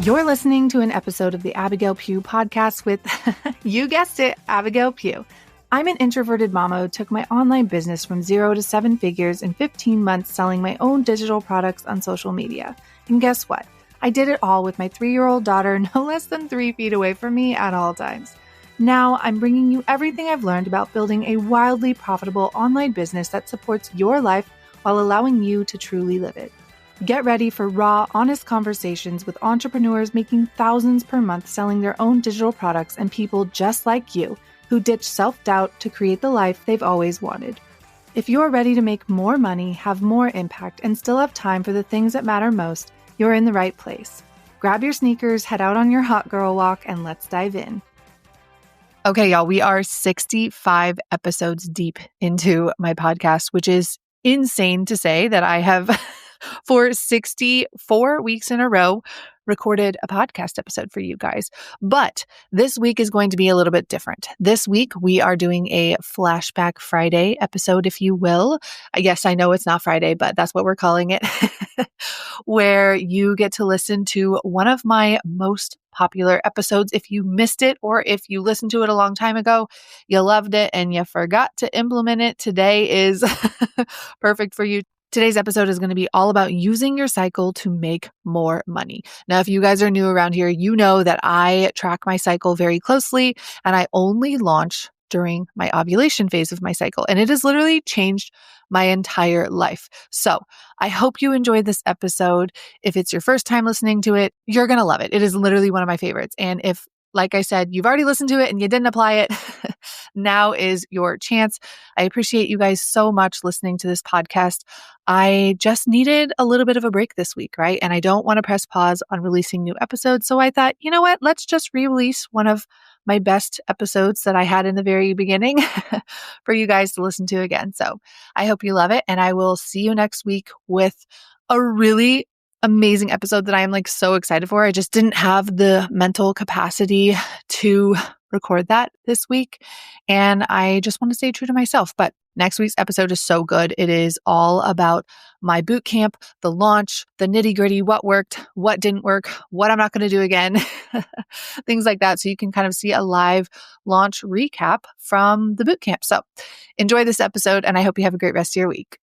You're listening to an episode of the Abigail Pugh podcast with, you guessed it, Abigail Pugh. I'm an introverted mama who took my online business from 0 to 7 figures in 15 months selling my own digital products on social media. And guess what? I did it all with my 3-year-old daughter no less than 3 feet away from me at all times. Now I'm bringing you everything I've learned about building a wildly profitable online business that supports your life while allowing you to truly live it. Get ready for raw, honest conversations with entrepreneurs making thousands per month selling their own digital products and people just like you who ditch self-doubt to create the life they've always wanted. If you're ready to make more money, have more impact, and still have time for the things that matter most, you're in the right place. Grab your sneakers, head out on your hot girl walk, and let's dive in. Okay, y'all, we are 65 episodes deep into my podcast, which is insane to say that I have for 64 weeks in a row recorded a podcast episode for you guys. But this week is going to be a little bit different. This week, we are doing a Flashback Friday episode, if you will. Yes, I know it's not Friday, but that's what we're calling it, where you get to listen to one of my most popular episodes. If you missed it, or if you listened to it a long time ago, you loved it and you forgot to implement it, today is perfect for you. Today's episode is going to be all about using your cycle to make more money. Now, if you guys are new around here, you know that I track my cycle very closely and I only launch during my ovulation phase of my cycle. And it has literally changed my entire life. So I hope you enjoyed this episode. If it's your first time listening to it, you're going to love it. It is literally one of my favorites. And if, like I said, you've already listened to it and you didn't apply it, now is your chance. I appreciate you guys so much listening to this podcast. I just needed a little bit of a break this week, right? And I don't want to press pause on releasing new episodes. So I thought, you know what? Let's just re-release one of my best episodes that I had in the very beginning for you guys to listen to again. So I hope you love it. And I will see you next week with a really amazing episode that I am so excited for. I just didn't have the mental capacity to record that this week. And I just want to stay true to myself. But next week's episode is so good. It is all about my boot camp, the launch, the nitty gritty, what worked, what didn't work, what I'm not going to do again, things like that. So you can kind of see a live launch recap from the boot camp. So enjoy this episode and I hope you have a great rest of your week.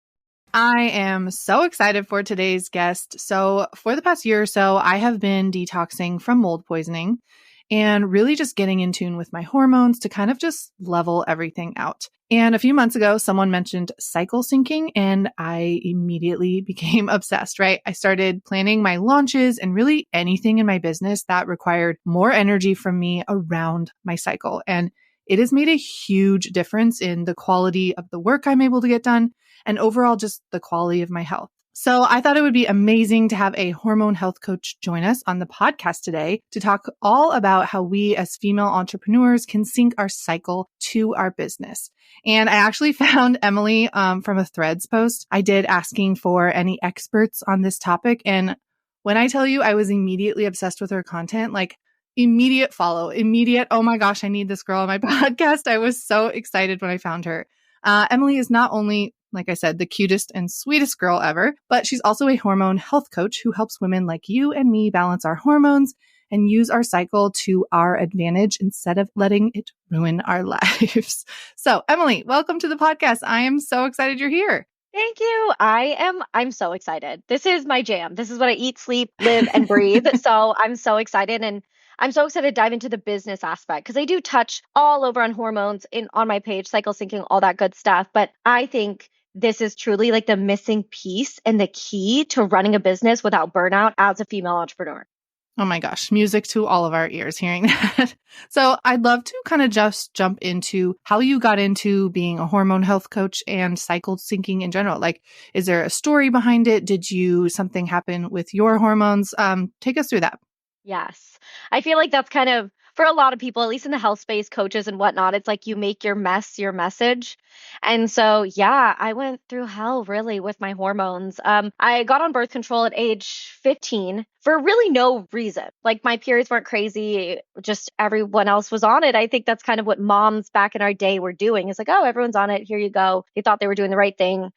I am so excited for today's guest. So for the past year or so, I have been detoxing from mold poisoning and really just getting in tune with my hormones to kind of just level everything out. And a few months ago, someone mentioned cycle syncing and I immediately became obsessed, right? I started planning my launches and really anything in my business that required more energy from me around my cycle. And it has made a huge difference in the quality of the work I'm able to get done and overall just the quality of my health. So I thought it would be amazing to have a hormone health coach join us on the podcast today to talk all about how we as female entrepreneurs can sync our cycle to our business. And I actually found Emily from a Threads post I did asking for any experts on this topic. And when I tell you I was immediately obsessed with her content, immediate follow, immediate, oh my gosh, I need this girl on my podcast. I was so excited when I found her. Emily is not only, like I said, the cutest and sweetest girl ever, but she's also a hormone health coach who helps women like you and me balance our hormones and use our cycle to our advantage instead of letting it ruin our lives. So, Emily, welcome to the podcast. I am so excited you're here. Thank you. I'm so excited. This is my jam. This is what I eat, sleep, live, and breathe. So I'm so excited. And I'm so excited to dive into the business aspect because I do touch all over on hormones on my page, cycle syncing, all that good stuff. But I think this is truly the missing piece and the key to running a business without burnout as a female entrepreneur. Oh my gosh, music to all of our ears hearing that. So I'd love to kind of just jump into how you got into being a hormone health coach and cycle syncing in general. Is there a story behind it? Did something happen with your hormones? Take us through that. Yes. I feel like that's kind of, for a lot of people, at least in the health space, coaches and whatnot, it's you make your mess your message. And so, yeah, I went through hell really with my hormones. I got on birth control at age 15 for really no reason. My periods weren't crazy, just everyone else was on it. I think that's kind of what moms back in our day were doing. It's oh, everyone's on it. Here you go. They thought they were doing the right thing.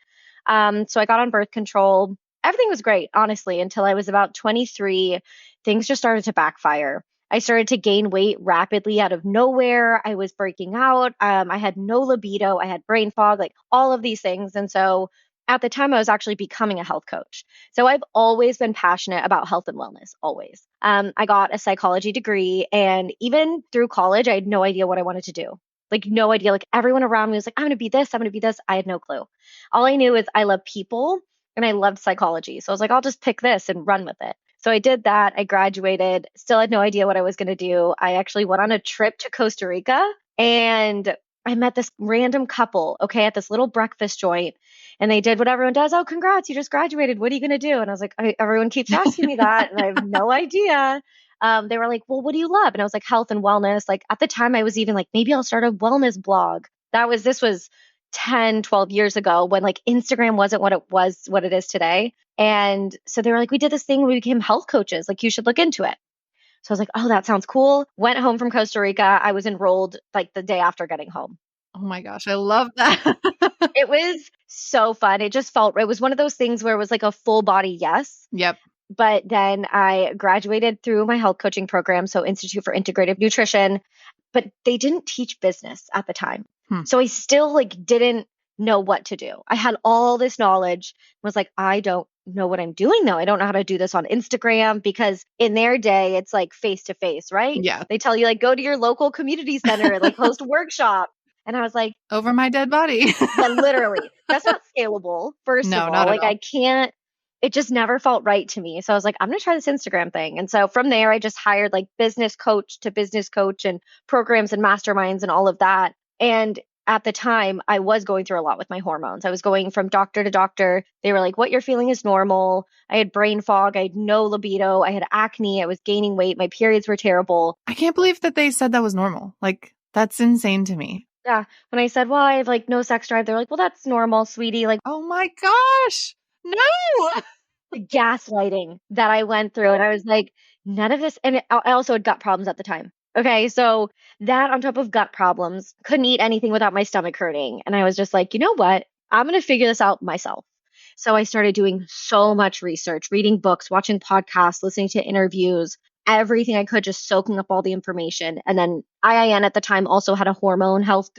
So I got on birth control. Everything was great, honestly, until I was about 23. things just started to backfire. I started to gain weight rapidly out of nowhere. I was breaking out. I had no libido. I had brain fog, like all of these things. And so at the time, I was actually becoming a health coach. So I've always been passionate about health and wellness, always. I got a psychology degree, and even through college, I had no idea what I wanted to do. Like, no idea. Like, everyone around me was like, I'm going to be this, I'm going to be this. I had no clue. All I knew is I love people and I loved psychology. So I was like, I'll just pick this and run with it. So I did that. I graduated, still had no idea what I was going to do. I actually went on a trip to Costa Rica, and I met this random couple, okay, at this little breakfast joint. And they did what everyone does. Oh, congrats, you just graduated. What are you going to do? And I was like, everyone keeps asking me that, and I have no idea. They were like, well, what do you love? And I was like, health and wellness. Like, at the time, I was even like, maybe I'll start a wellness blog. This was 10, 12 years ago, when like Instagram wasn't what it is today. And so they were like, we did this thing, we became health coaches. Like, you should look into it. So I was like, oh, that sounds cool. Went home from Costa Rica. I was enrolled like the day after getting home. Oh my gosh, I love that. It was so fun. It was one of those things where it was like a full body yes. Yep. But then I graduated through my health coaching program, so Institute for Integrative Nutrition, but they didn't teach business at the time. So I still like didn't know what to do. I had all this knowledge, was like, I don't know what I'm doing though. I don't know how to do this on Instagram, because in their day, it's like face to face, right? Yeah. They tell you like, go to your local community center, like host a workshop. And I was like, over my dead body. yeah, literally. That's not scalable, first of all. Not like, at all. I can't, it just never felt right to me. So I was like, I'm going to try this Instagram thing. And so from there, I just hired like business coach to business coach and programs and masterminds and all of that. And at the time, I was going through a lot with my hormones. I was going from doctor to doctor. They were like, what you're feeling is normal. I had brain fog. I had no libido. I had acne. I was gaining weight. My periods were terrible. I can't believe that they said that was normal. Like, that's insane to me. Yeah. When I said, well, I have like no sex drive, they're like, well, that's normal, sweetie. Like, oh my gosh. No. The gaslighting that I went through. And I was like, none of this. And I also had gut problems at the time. Okay. So that on top of gut problems, couldn't eat anything without my stomach hurting. And I was just like, you know what? I'm going to figure this out myself. So I started doing so much research, reading books, watching podcasts, listening to interviews, everything I could, just soaking up all the information. And then IIN at the time also had a hormone health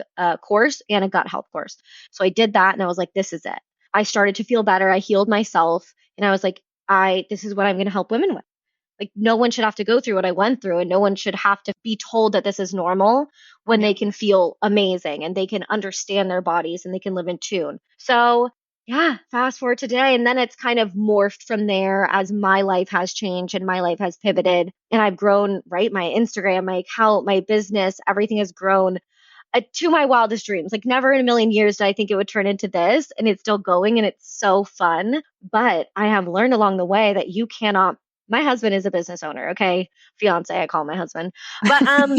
course and a gut health course. So I did that, and I was like, this is it. I started to feel better. I healed myself, and I was like, this is what I'm going to help women with. Like, no one should have to go through what I went through, and no one should have to be told that this is normal when they can feel amazing and they can understand their bodies and they can live in tune. So yeah, fast forward today. And then it's kind of morphed from there as my life has changed and my life has pivoted. And I've grown, right? My Instagram, my account, my business, everything has grown to my wildest dreams. Like, never in a million years did I think it would turn into this. And it's still going, and it's so fun. But I have learned along the way that you cannot. My husband is a business owner. Okay. Fiance, I call my husband, but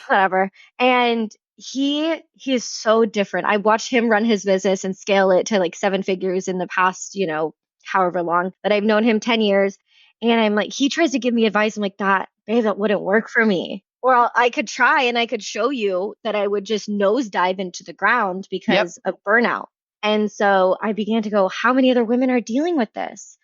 whatever. And he is so different. I watched him run his business and scale it to like 7 figures in the past, however long that I've known him, 10 years. And I'm like, he tries to give me advice. I'm like, that wouldn't work for me. Or I could try and I could show you that I would just nosedive into the ground because of burnout. And so I began to go, how many other women are dealing with this?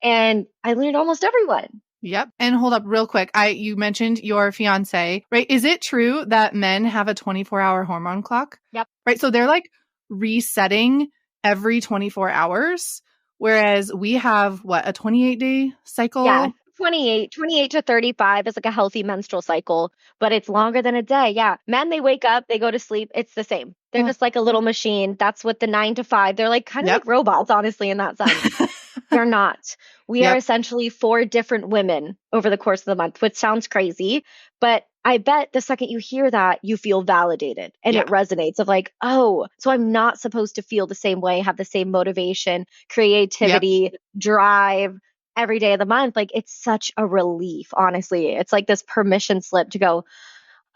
And I learned almost everyone. Yep. And hold up real quick. You mentioned your fiance, right? Is it true that men have a 24-hour hormone clock? Yep. Right. So they're like resetting every 24 hours, whereas we have a 28-day cycle? Yeah. 28 to 35 is like a healthy menstrual cycle, but it's longer than a day. Yeah. Men, they wake up, they go to sleep. It's the same. They're just like a little machine. That's what the 9 to 5. They're like kind of like robots, honestly, in that sense. They're not. We are essentially 4 different women over the course of the month, which sounds crazy. But I bet the second you hear that, you feel validated and it resonates of like, oh, so I'm not supposed to feel the same way, have the same motivation, creativity, drive every day of the month. Like, it's such a relief, honestly. It's like this permission slip to go,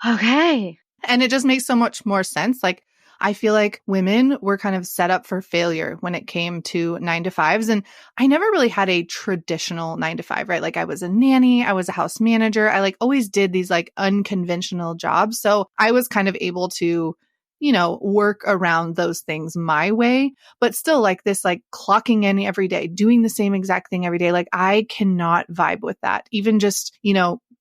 okay. And it just makes so much more sense. Like, I feel like women were kind of set up for failure when it came to 9 to 5s. And I never really had a traditional 9 to 5, right? Like, I was a nanny, I was a house manager. I like always did these like unconventional jobs. So I was kind of able to work around those things my way, but still like this, like clocking in every day, doing the same exact thing every day. Like I cannot vibe with that, even just,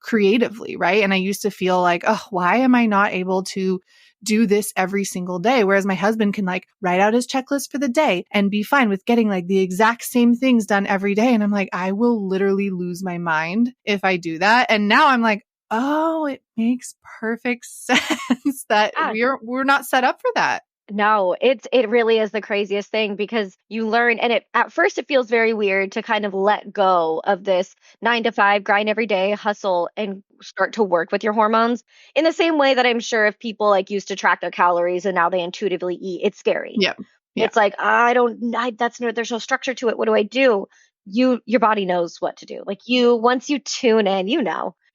creatively. Right. And I used to feel like, oh, why am I not able to do this every single day? Whereas my husband can like write out his checklist for the day and be fine with getting like the exact same things done every day. And I'm like, I will literally lose my mind if I do that. And now I'm like, oh, it makes perfect sense that Yeah. we're not set up for that. No, it really is the craziest thing because you learn, and at first it feels very weird to kind of let go of this 9 to 5 grind every day, hustle, and start to work with your hormones in the same way that I'm sure if people like used to track their calories and now they intuitively eat, it's scary. Yeah. Yeah. It's like, there's no structure to it. What do I do? Your body knows what to do. Like once you tune in,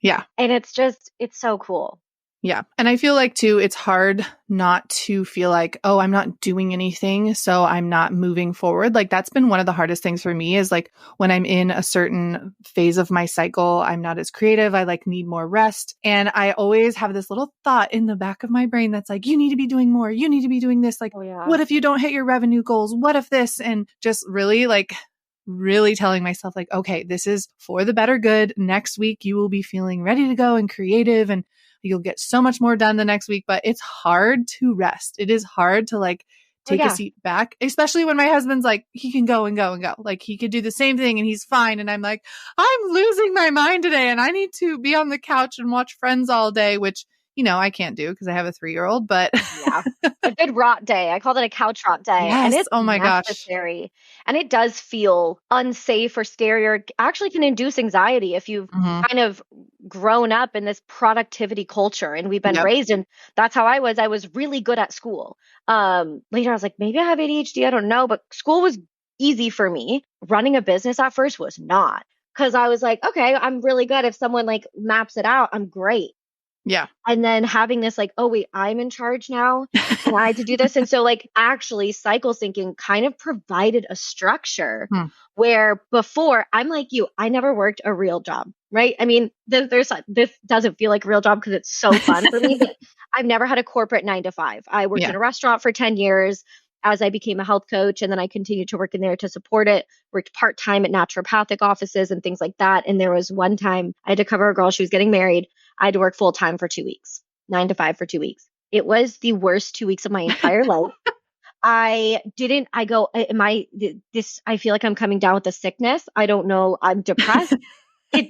Yeah. and it's so cool. Yeah. And I feel like too, it's hard not to feel like, oh, I'm not doing anything, so I'm not moving forward. Like that's been one of the hardest things for me is like when I'm in a certain phase of my cycle, I'm not as creative. I like need more rest. And I always have this little thought in the back of my brain that's like, you need to be doing more. You need to be doing this. Like, Oh, yeah. What if you don't hit your revenue goals? What if this? And just really telling myself like, okay, this is for the better good. Next week, you will be feeling ready to go and creative and you'll get so much more done the next week, but it's hard to rest. It is hard to like take a seat back, especially when my husband's like, he can go and go and go. Like he could do the same thing and he's fine. And I'm like, I'm losing my mind today and I need to be on the couch and watch Friends all day, which, I can't do because I have a 3-year-old, but yeah, a good rot day. I called it a couch rot day. Yes. And it's oh my necessary. gosh. And it does feel unsafe or scary or actually can induce anxiety if you've kind of grown up in this productivity culture and we've been raised and that's how I was. I was really good at school. Later I was like, maybe I have ADHD. I don't know, but school was easy for me. Running a business at first was not because I was like, okay, I'm really good. If someone like maps it out, I'm great. Yeah. And then having this like, oh wait, I'm in charge now and I had to do this. And so like actually cycle syncing kind of provided a structure where before I'm like you, I never worked a real job, right? I mean, this doesn't feel like a real job because it's so fun for me, but I've never had a corporate 9 to 5. I worked in a restaurant for 10 years as I became a health coach. And then I continued to work in there to support it, worked part-time at naturopathic offices and things like that. And there was one time I had to cover a girl, she was getting married. I had to work full time for 2 weeks, 9 to 5 for 2 weeks. It was the worst 2 weeks of my entire life. I feel like I'm coming down with a sickness. I don't know. I'm depressed. I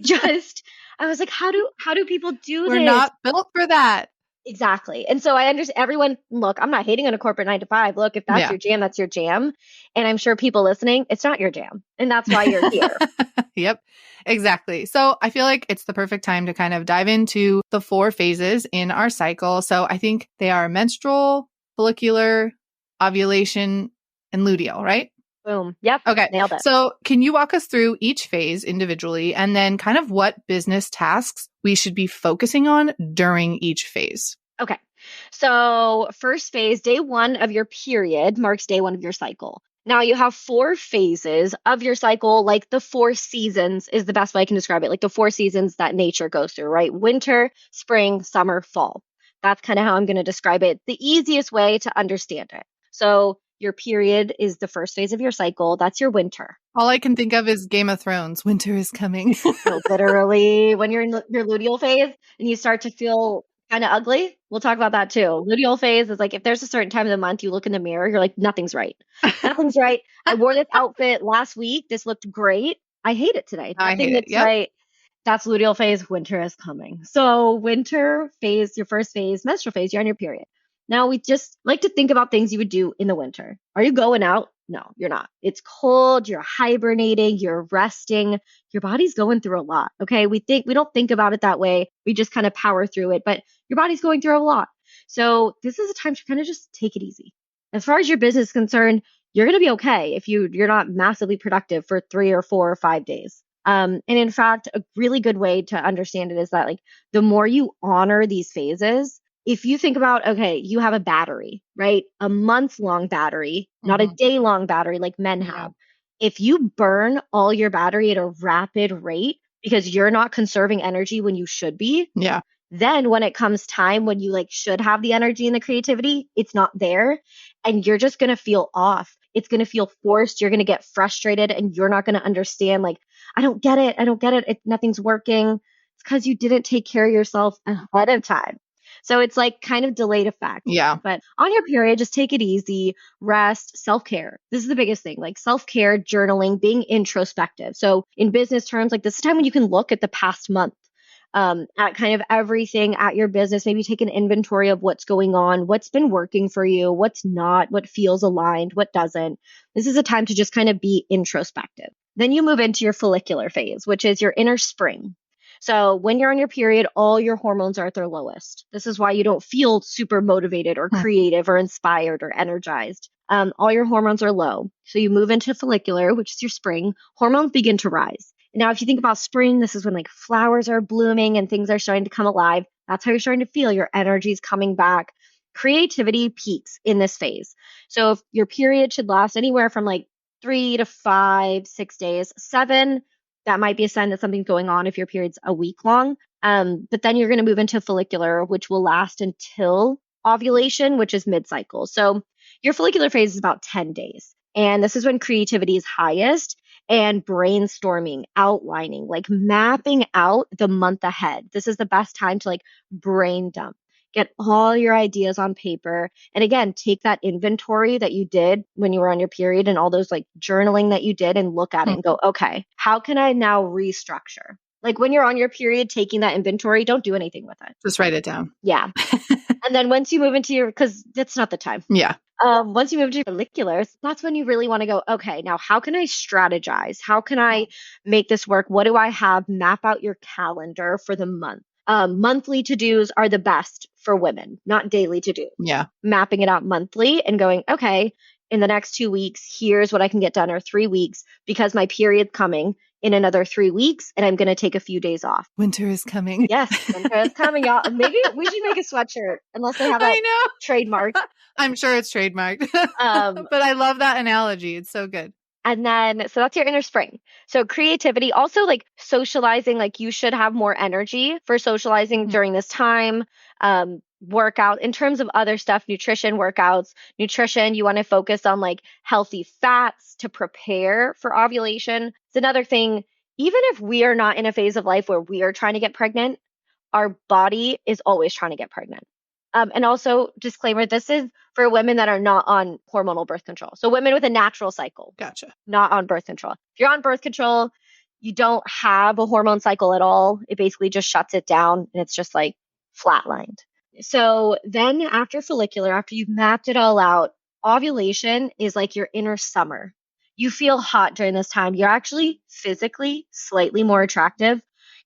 was like, how do people do this? We're not built for that. Exactly. And so I understand everyone, look, I'm not hating on a corporate 9 to 5. Look, if that's your jam, that's your jam. And I'm sure people listening, it's not your jam. And that's why you're here. Yep, exactly. So I feel like it's the perfect time to kind of dive into the 4 phases in our cycle. So I think they are menstrual, follicular, ovulation, and luteal, right? Boom. Yep. Okay. Nailed it. So can you walk us through each phase individually and then kind of what business tasks we should be focusing on during each phase? Okay. So first phase, day 1 of your period marks day 1 of your cycle. Now you have 4 phases of your cycle, like the 4 seasons is the best way I can describe it. Like the 4 seasons that nature goes through, right? Winter, spring, summer, fall. That's kind of how I'm going to describe it. The easiest way to understand it. So your period is the first phase of your cycle. That's your winter. All I can think of is Game of Thrones. Winter is coming. So literally, when you're in your luteal phase and you start to feel kind of ugly, we'll talk about that too. Luteal phase is like if there's a certain time of the month you look in the mirror, you're like, nothing's right. Nothing's right. I wore this outfit last week. This looked great. I hate it today. Nothing looks right. That's luteal phase. Winter is coming. So winter phase, your first phase, menstrual phase, you're on your period. Now we just like to think about things you would do in the winter. Are you going out? No, you're not. It's cold. You're hibernating. You're resting. Your body's going through a lot. Okay. We don't think about it that way. We just kind of power through it, but your body's going through a lot. So this is a time to kind of just take it easy. As far as your business is concerned, you're going to be okay if you're not massively productive for 3 or 4 or 5 days. And in fact, a really good way to understand it is that like the more you honor these phases, if you think about, okay, you have a battery, right? A month-long battery, not a day-long battery like men have. If you burn all your battery at a rapid rate because you're not conserving energy when you should be, Then when it comes time when you like should have the energy and the creativity, it's not there and you're just going to feel off. It's going to feel forced. You're going to get frustrated and you're not going to understand like, I don't get it. I don't get it. Nothing's working. It's because you didn't take care of yourself ahead of time. So it's like kind of delayed effect. Yeah. But on your period, just take it easy, rest, self-care. This is the biggest thing, like self-care, journaling, being introspective. So in business terms, like this is time when you can look at the past month, at kind of everything at your business, maybe take an inventory of what's going on, what's been working for you, what's not, what feels aligned, what doesn't. This is a time to just kind of be introspective. Then you move into your follicular phase, which is your inner spring. So when you're on your period, all your hormones are at their lowest. This is why you don't feel super motivated or creative or inspired or energized. All your hormones are low. So you move into follicular, which is your spring. Hormones begin to rise. Now, if you think about spring, this is when like flowers are blooming and things are starting to come alive. That's how you're starting to feel your energy is coming back. Creativity peaks in this phase. So if your period should last anywhere from like 3 to 5, 6 days, 7, that might be a sign that something's going on if your period's a week long. But then you're going to move into follicular, which will last until ovulation, which is mid-cycle. So your follicular phase is about 10 days. And this is when creativity is highest and brainstorming, outlining, like mapping out the month ahead. This is the best time to like brain dump, get all your ideas on paper. And again, take that inventory that you did when you were on your period and all those like journaling that you did and look at it and go, okay, how can I now restructure? Like when you're on your period, taking that inventory, don't do anything with it. Just write it down. Yeah. And then once you move into your, because that's not the time. Yeah. Once you move to folliculars, that's when you really want to go, okay, now how can I strategize? How can I make this work? What do I have? Map out your calendar for the month. Monthly to-dos are the best for women, not daily to-dos. Yeah. Mapping it out monthly and going, okay, in the next 2 weeks, here's what I can get done, or 3 weeks, because my period's coming in another 3 weeks and I'm going to take a few days off. Winter is coming. Yes, winter is coming, y'all. Maybe we should make a sweatshirt unless they have that trademarked. I'm sure it's trademarked. But I love that analogy. It's so good. And then, so that's your inner spring. So creativity, also like socializing, like you should have more energy for socializing during this time. Workout in terms of other stuff, nutrition, workouts, nutrition, you want to focus on like healthy fats to prepare for ovulation. It's another thing, even if we are not in a phase of life where we are trying to get pregnant, our body is always trying to get pregnant. And also, disclaimer, this is for women that are not on hormonal birth control. So women with a natural cycle. Gotcha. Not on birth control. If you're on birth control, you don't have a hormone cycle at all. It basically just shuts it down and it's just like flatlined. So then after follicular, after you've mapped it all out, ovulation is like your inner summer. You feel hot during this time. You're actually physically slightly more attractive.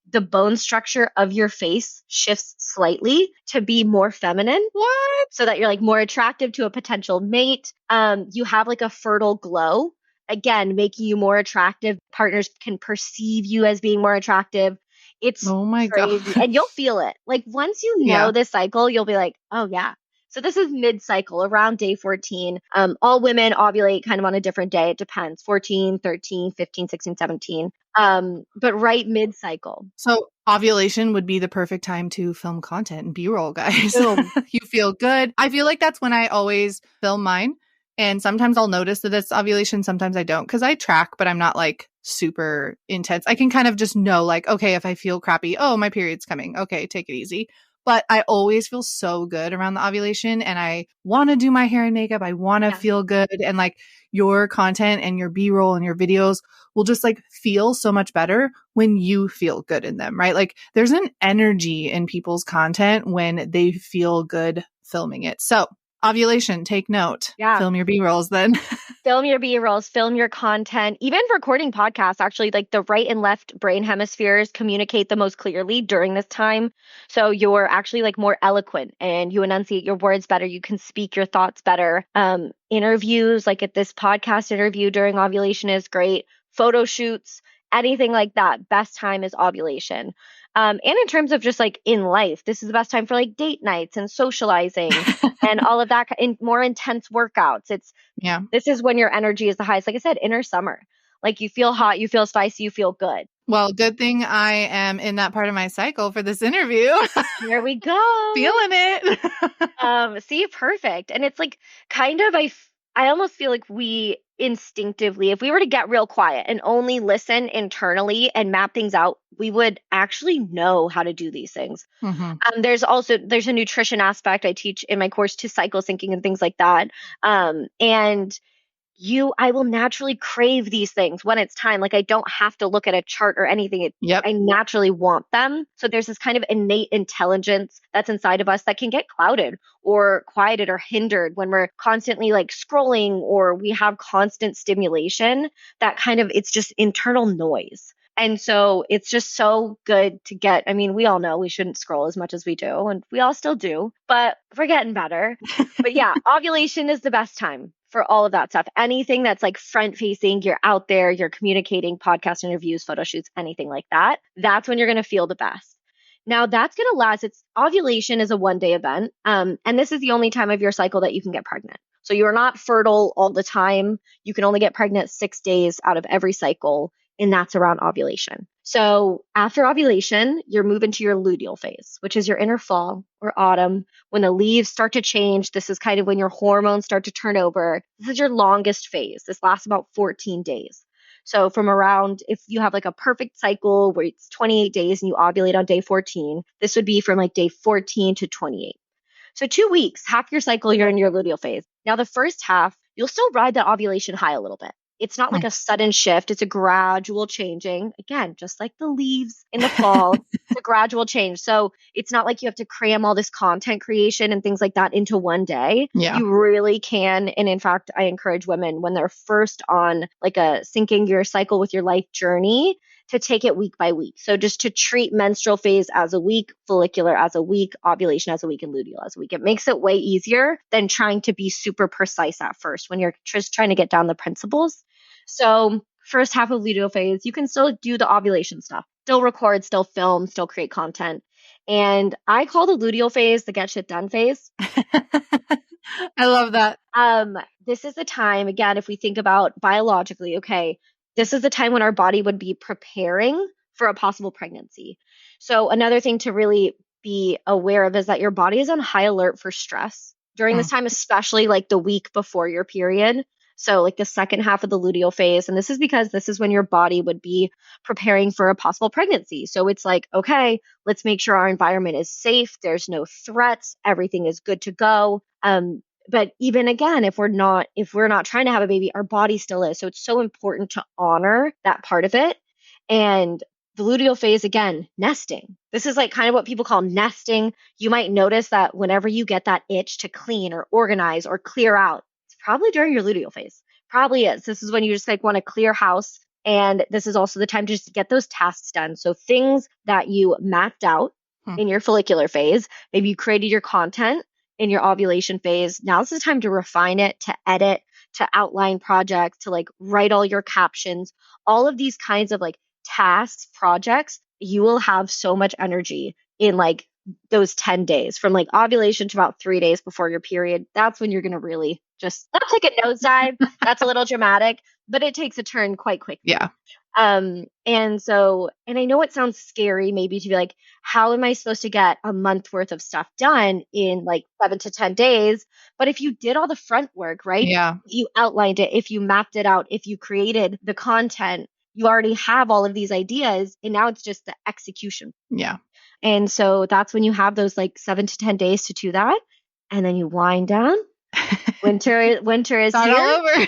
The bone structure of your face shifts slightly to be more feminine. What? So that you're like more attractive to a potential mate. You have like a fertile glow, again, making you more attractive. Partners can perceive you as being more attractive. It's oh my crazy. God. And you'll feel it. Like once you know this cycle, you'll be like, oh yeah. So this is mid-cycle, around day 14. All women ovulate kind of on a different day. It depends. 14, 13, 15, 16, 17. But right mid-cycle. So ovulation would be the perfect time to film content and B-roll, guys. You feel good. I feel like that's when I always film mine. And sometimes I'll notice that it's ovulation. Sometimes I don't, because I track, but I'm not like super intense. I can kind of just know like, okay, if I feel crappy, oh, my period's coming. Okay, take it easy. But I always feel so good around the ovulation and I want to do my hair and makeup. I want to feel good. And like your content and your B-roll and your videos will just like feel so much better when you feel good in them, right? Like there's an energy in people's content when they feel good filming it. So ovulation, take note. Yeah. Film your B-rolls then. Film your B-rolls, film your content, even recording podcasts. Actually, like the right and left brain hemispheres communicate the most clearly during this time. So you're actually like more eloquent and you enunciate your words better. You can speak your thoughts better. Interviews, like at this podcast interview during ovulation is great. Photo shoots, anything like that. Best time is ovulation. And in terms of just like in life, this is the best time for like date nights and socializing and all of that, in more intense workouts. This is when your energy is the highest. Like I said, inner summer, like you feel hot, you feel spicy, you feel good. Well, good thing I am in that part of my cycle for this interview. There we go. Feeling it. See, perfect. And it's like kind of I almost feel like we instinctively, if we were to get real quiet and only listen internally and map things out, we would actually know how to do these things. Mhm. There's a nutrition aspect I teach in my course to cycle syncing and things like that. And I will naturally crave these things when it's time. Like I don't have to look at a chart or anything. Yep. I naturally want them. So there's this kind of innate intelligence that's inside of us that can get clouded or quieted or hindered when we're constantly like scrolling or we have constant stimulation. That kind of, it's just internal noise. And so it's just so good to get. I mean, we all know we shouldn't scroll as much as we do, and we all still do, but we're getting better. But yeah, ovulation is the best time for all of that stuff. Anything that's like front facing, you're out there, you're communicating, podcast interviews, photo shoots, anything like that. That's when you're going to feel the best. Now that's going to last. It's ovulation is a 1 day event. And this is the only time of your cycle that you can get pregnant. So you're not fertile all the time. You can only get pregnant 6 days out of every cycle, and that's around ovulation. So after ovulation, you're moving to your luteal phase, which is your inner fall or autumn when the leaves start to change. This is kind of when your hormones start to turn over. This is your longest phase. This lasts about 14 days. So from around, if you have like a perfect cycle where it's 28 days and you ovulate on day 14, this would be from like day 14 to 28. So 2 weeks, half your cycle, you're in your luteal phase. Now the first half, you'll still ride that ovulation high a little bit. It's not like a sudden shift. It's a gradual changing. Again, just like the leaves in the fall, it's a gradual change. So it's not like you have to cram all this content creation and things like that into 1 day. Yeah. You really can. And in fact, I encourage women when they're first on like a syncing your cycle with your life journey to take it week by week. So just to treat menstrual phase as a week, follicular as a week, ovulation as a week, and luteal as a week. It makes it way easier than trying to be super precise at first when you're just trying to get down the principles. So first half of luteal phase, you can still do the ovulation stuff, still record, still film, still create content. And I call the luteal phase the get shit done phase. I love that. This is the time, again, if we think about biologically, okay, this is the time when our body would be preparing for a possible pregnancy. So another thing to really be aware of is that your body is on high alert for stress during this time, especially like the week before your period. So like the second half of the luteal phase. And this is because this is when your body would be preparing for a possible pregnancy. So it's like, okay, let's make sure our environment is safe. There's no threats. Everything is good to go. But even again, if we're not trying to have a baby, our body still is. So it's so important to honor that part of it. And the luteal phase, again, nesting. This is like kind of what people call nesting. You might notice that whenever you get that itch to clean or organize or clear out, it's probably during your luteal phase. Probably is. This is when you just like want to clear house. And this is also the time to just get those tasks done. So things that you mapped out in your follicular phase, maybe you created your content in your ovulation phase. Now's the time to refine it, to edit, to outline projects, to like write all your captions, all of these kinds of like tasks, projects. You will have so much energy in like those 10 days from like ovulation to about 3 days before your period. That's when you're going to really just not take a nosedive. That's a little dramatic, but it takes a turn quite quickly. Yeah. And I know it sounds scary maybe to be like, how am I supposed to get a month worth of stuff done in like 7 to 10 days? But if you did all the front work, right? Yeah. You outlined it, if you mapped it out, if you created the content, you already have all of these ideas, and now it's just the execution. Yeah. And so that's when you have those like 7 to 10 days to do that. And then you wind down. Winter is Start here. all over.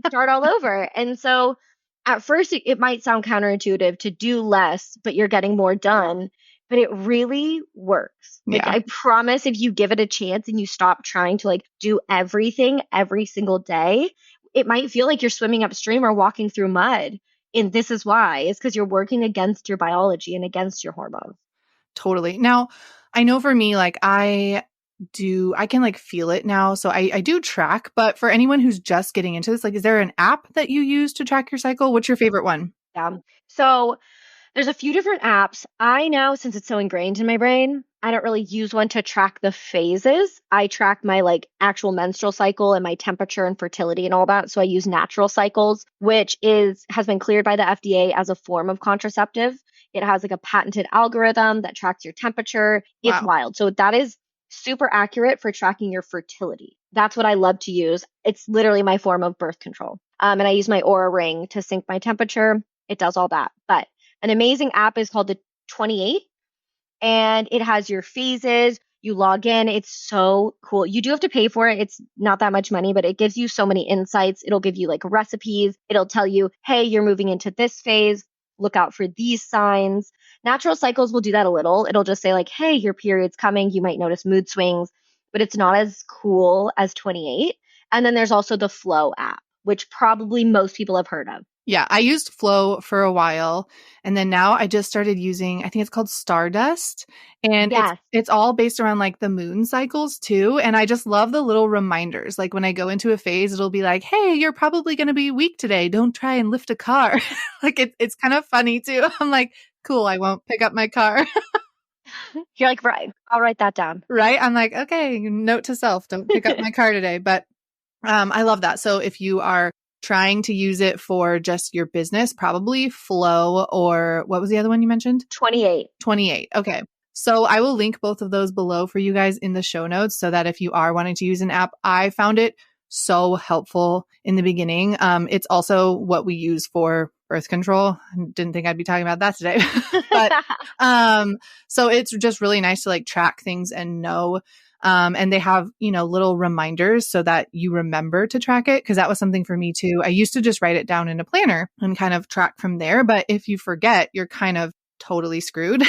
Start all over. And so at first it might sound counterintuitive to do less, but you're getting more done. But it really works. Like I promise, if you give it a chance and you stop trying to like do everything every single day, it might feel like you're swimming upstream or walking through mud. And this is why. It's because you're working against your biology and against your hormones. Totally. Now, I know for me, like I can like feel it now. So I do track, but for anyone who's just getting into this, like, is there an app that you use to track your cycle? What's your favorite one? Yeah. So there's a few different apps. I know, since it's so ingrained in my brain, I don't really use one to track the phases. I track my like actual menstrual cycle and my temperature and fertility and all that. So I use natural cycles, which is has been cleared by the FDA as a form of contraceptive. It has like a patented algorithm that tracks your temperature. It's Wow. wild. So that is super accurate for tracking your fertility. That's what I love to use. It's literally my form of birth control. And I use my Aura ring to sync my temperature. It does all that. But an amazing app is called the 28, and it has your phases. You log in. It's so cool. You do have to pay for it. It's not that much money, but it gives you so many insights. It'll give you like recipes. It'll tell you, hey, you're moving into this phase. Look out for these signs. Natural cycles will do that a little. It'll just say, like, hey, your period's coming. You might notice mood swings, but it's not as cool as 28. And then there's also the Flow app, which probably most people have heard of. Yeah, I used Flow for a while, and then now I just started using, I think it's called Stardust, and Yes. it's all based around like the moon cycles too, and I just love the little reminders. Like when I go into a phase, it'll be like, "Hey, you're probably going to be weak today. Don't try and lift a car." Like it's kind of funny too. I'm like, "Cool, I won't pick up my car." You're like, right, I'll write that down. Right? I'm like, "Okay, note to self, don't pick up my car today." But I love that. So if you are trying to use it for just your business, probably Flow, or what was the other one you mentioned? 28. 28. Okay. So I will link both of those below for you guys in the show notes so that if you are wanting to use an app, I found it so helpful in the beginning. It's also what we use for birth control. Didn't think I'd be talking about that today. But so it's just really nice to like track things and know. And they have, little reminders so that you remember to track it. Cause that was something for me too. I used to just write it down in a planner and kind of track from there. But if you forget, you're kind of totally screwed.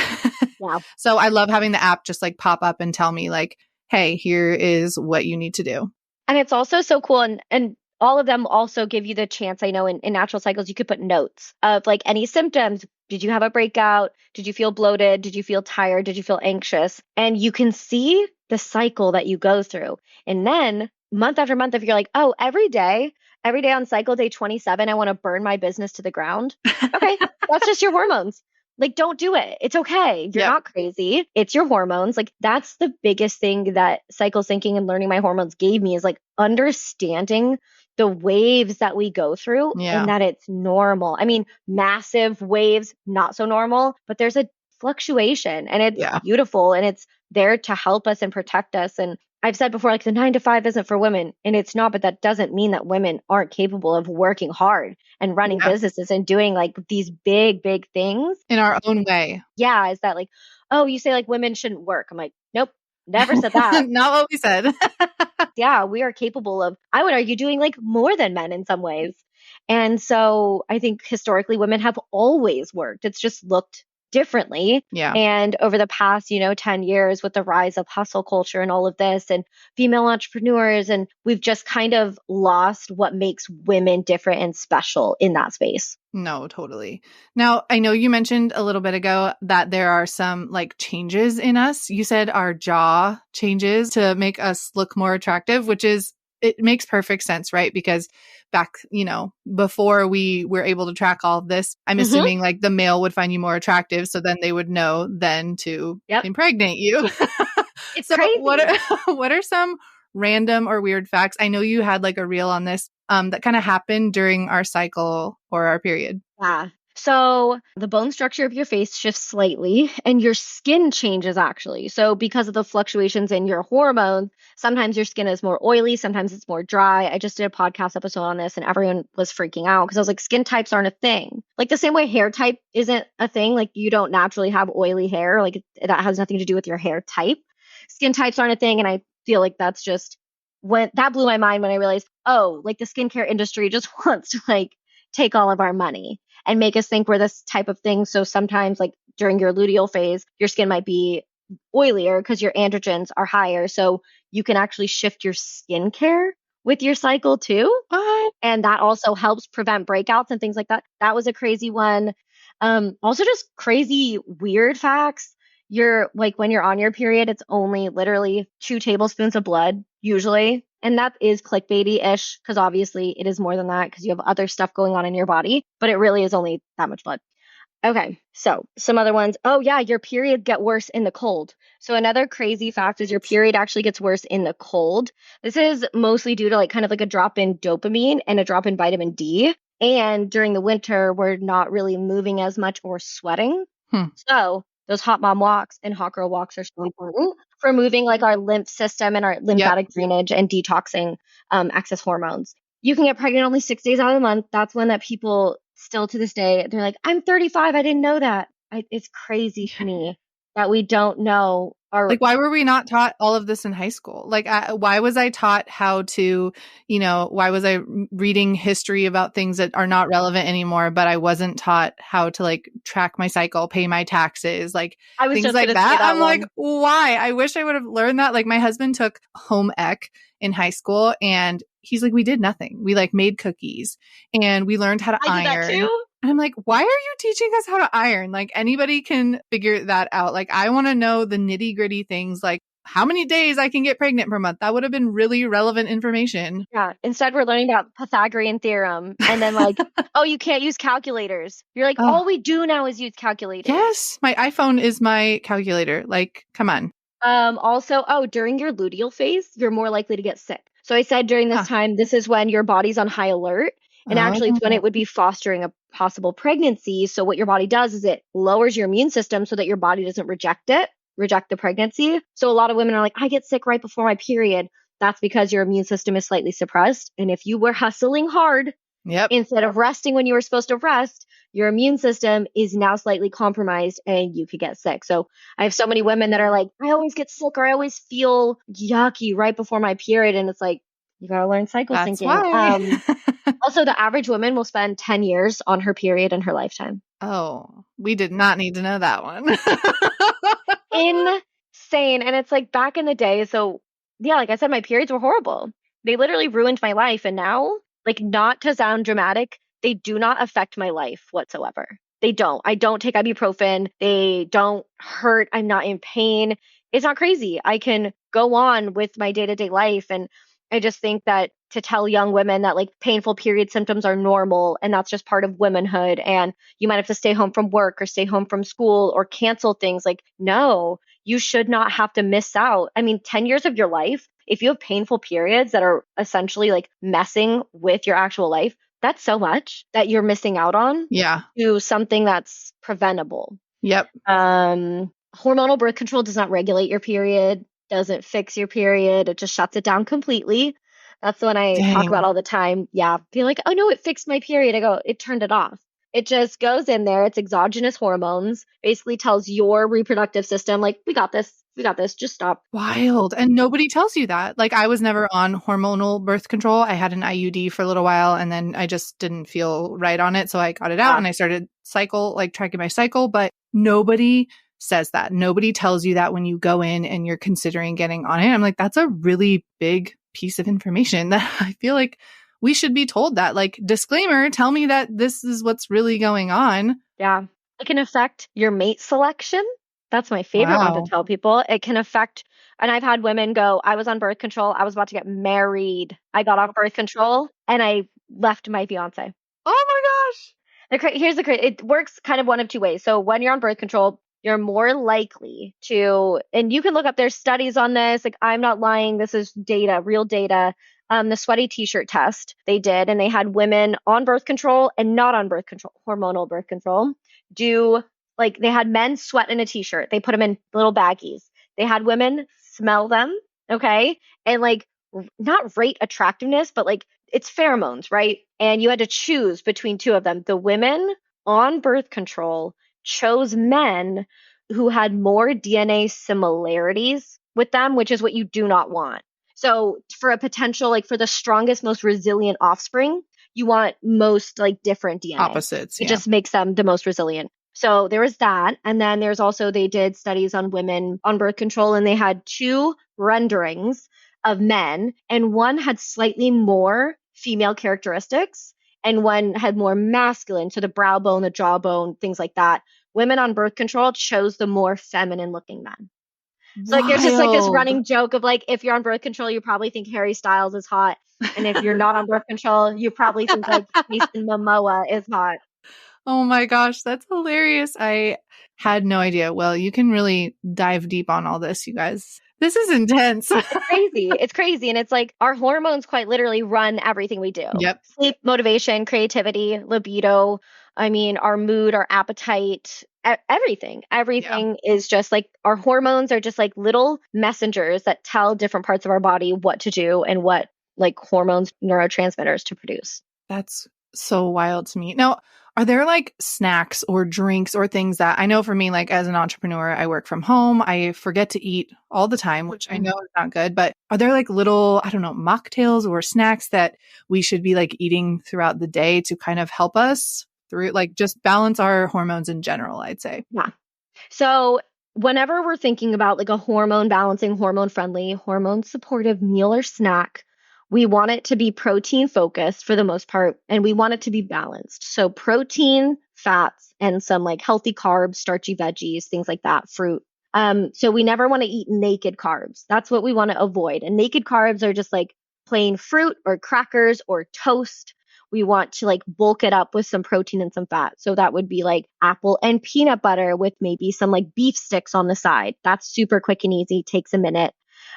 Wow. So I love having the app just like pop up and tell me like, hey, here is what you need to do. And it's also so cool. And all of them also give you the chance. I know in natural cycles, you could put notes of like any symptoms. Did you have a breakout? Did you feel bloated? Did you feel tired? Did you feel anxious? And you can see the cycle that you go through. And then month after month, if you're like, oh, every day on cycle day 27, I want to burn my business to the ground. Okay, that's just your hormones. Like, don't do it. It's okay. You're not crazy. It's your hormones. Like, that's the biggest thing that cycle syncing and learning my hormones gave me is like understanding the waves that we go through and that it's normal. I mean, massive waves, not so normal, but there's a fluctuation and it's beautiful and it's there to help us and protect us. And I've said before, like the 9 to 5 isn't for women, and it's not, but that doesn't mean that women aren't capable of working hard and running businesses and doing like these big, big things in our own way. Yeah. Is that like, oh, you say like women shouldn't work? I'm like, nope, never said that. Not what we said. Yeah, we are capable of, I would argue, doing like more than men in some ways. And so I think historically women have always worked. It's just looked differently. Yeah. And over the past, 10 years with the rise of hustle culture and all of this and female entrepreneurs, and we've just kind of lost what makes women different and special in that space. No, totally. Now, I know you mentioned a little bit ago that there are some like changes in us. You said our jaw changes to make us look more attractive, it makes perfect sense, right? Because back, before we were able to track all of this, I'm assuming like the male would find you more attractive. So then they would know then to impregnate you. It's so crazy. What are some random or weird facts? I know you had like a reel on this that kind of happened during our cycle or our period. Yeah. So the bone structure of your face shifts slightly and your skin changes actually. So because of the fluctuations in your hormones, sometimes your skin is more oily, sometimes it's more dry. I just did a podcast episode on this and everyone was freaking out because I was like, skin types aren't a thing. Like the same way hair type isn't a thing. Like you don't naturally have oily hair. Like that has nothing to do with your hair type. Skin types aren't a thing. And I feel like that's just when that blew my mind when I realized, oh, like the skincare industry just wants to like take all of our money and make us think we're this type of thing. So sometimes like during your luteal phase, your skin might be oilier because your androgens are higher. So you can actually shift your skincare with your cycle too. And that also helps prevent breakouts and things like that. That was a crazy one. Also just crazy weird facts. You're like when you're on your period, it's only literally 2 tablespoons of blood usually. And that is clickbaity-ish because obviously it is more than that because you have other stuff going on in your body, but it really is only that much blood. Okay, so some other ones. Oh, yeah, your period get worse in the cold. So another crazy fact is your period actually gets worse in the cold. This is mostly due to like kind of like a drop in dopamine and a drop in vitamin D. And during the winter, we're not really moving as much or sweating. Hmm. So those hot mom walks and hot girl walks are so important for moving like our lymph system and our Yep. lymphatic drainage and detoxing excess hormones. You can get pregnant only 6 days out of the month. That's one that people still to this day, they're like, I'm 35. I didn't know that. It's crazy to me that we don't know our. Like, why were we not taught all of this in high school? Like, why was I taught how to, why was I reading history about things that are not relevant anymore, but I wasn't taught how to like track my cycle, pay my taxes, like I was things just like gonna say that. I'm one. like, why? I wish I would have learned that. Like, my husband took home ec in high school and he's like, we did nothing. We like made cookies and we learned how to I did that iron. too. And I'm like, why are you teaching us how to iron? Like, anybody can figure that out. Like, I want to know the nitty gritty things, like how many days I can get pregnant per month. That would have been really relevant information. Yeah. Instead, we're learning about Pythagorean theorem and then like, oh, you can't use calculators. You're like, all Oh, we do now is use calculators. yes. My iPhone is my calculator. Like, come on. Also, oh, during your luteal phase, you're more likely to get sick. So I said during this Huh. time, this is when your body's on high alert. And actually, it's when Oh. it would be fostering a possible pregnancy. So what your body does is it lowers your immune system so that your body doesn't reject the pregnancy. So a lot of women are like, I get sick right before my period. That's because your immune system is slightly suppressed. And if you were hustling hard Yep. instead of resting when you were supposed to rest, your immune system is now slightly compromised and you could get sick. So I have so many women that are like, I always get sick or I always feel yucky right before my period. And it's like, you got to learn cycle That's syncing. why. Also, the average woman will spend 10 years on her period in her lifetime. Oh, we did not need to know that one. Insane. And it's like back in the day. So, yeah, like I said, my periods were horrible. They literally ruined my life. And now, like, not to sound dramatic, they do not affect my life whatsoever. They don't. I don't take ibuprofen. They don't hurt. I'm not in pain. It's not crazy. I can go on with my day to day life. And I just think that to tell young women that like painful period symptoms are normal and that's just part of womanhood and you might have to stay home from work or stay home from school or cancel things, like, no, you should not have to miss out. I mean, 10 years of your life, if you have painful periods that are essentially like messing with your actual life, that's so much that you're missing out on Yeah. to something that's preventable. Yep. Hormonal birth control does not regulate your period, doesn't fix your period. It just shuts it down completely. That's the one I talk about Dang. all the time. Yeah. Be like, oh no, it fixed my period. I go, it turned it off. It just goes in there. It's exogenous hormones, basically tells your reproductive system, like, we got this. We got this. Just stop. Wild. And nobody tells you that. Like, I was never on hormonal birth control. I had an IUD for a little while and then I just didn't feel right on it. So I got it out and I started tracking my cycle, but nobody says that. Nobody tells you that when you go in and you're considering getting on it. I'm like, that's a really big piece of information that I feel like we should be told that. Like, disclaimer, tell me that this is what's really going on. Yeah. It can affect your mate selection. That's my favorite one to Wow. tell people. It can affect, and I've had women go, I was on birth control. I was about to get married. I got off birth control and I left my fiance. Oh my gosh. Here's the crazy. It works kind of one of two ways. So when you're on birth control, you're more likely to, and you can look up, there's studies on this. Like, I'm not lying. This is data, real data. The sweaty t-shirt test they did, and they had women on birth control and not on birth control, hormonal birth control, do, like, they had men sweat in a t-shirt. They put them in little baggies. They had women smell them. Okay. And like, not rate attractiveness, but like, it's pheromones, right? And you had to choose between two of them. The women on birth control chose men who had more DNA similarities with them, which is what you do not want. So for a potential, like for the strongest, most resilient offspring, you want most like different DNA. Opposites. It just makes them the most resilient. So there was that. And then there's also, they did studies on women on birth control and they had two renderings of men and one had slightly more female characteristics and one had more masculine. So the brow bone, the jawbone, things like that. Women on birth control chose the more feminine looking men. So like, there's just like this running joke of like, if you're on birth control, you probably think Harry Styles is hot. And if you're not on birth control, you probably think like Jason Momoa is hot. Oh my gosh, that's hilarious. I had no idea. Well, you can really dive deep on all this, you guys. This is intense. It's crazy. It's crazy. And it's like our hormones quite literally run everything we do. Yep. Sleep, motivation, creativity, libido. I mean, our mood, our appetite, everything. Yeah. Everything is just like our hormones are just like little messengers that tell different parts of our body what to do and what like hormones, neurotransmitters to produce. That's so wild to me. Now, are there like snacks or drinks or things that I know for me, like as an entrepreneur, I work from home. I forget to eat all the time, which I know is not good, but are there like little, I don't know, mocktails or snacks that we should be like eating throughout the day to kind of help us through, like just balance our hormones in general, I'd say? Yeah. So whenever we're thinking about like a hormone balancing, hormone friendly, hormone supportive meal or snack, we want it to be protein focused for the most part, and we want it to be balanced. So protein, fats, and some like healthy carbs, starchy veggies, things like that, fruit. So we never want to eat naked carbs. That's what we want to avoid. And naked carbs are just like plain fruit or crackers or toast. We want to like bulk it up with some protein and some fat. So that would be like apple and peanut butter with maybe some like beef sticks on the side. That's super quick and easy, takes a minute.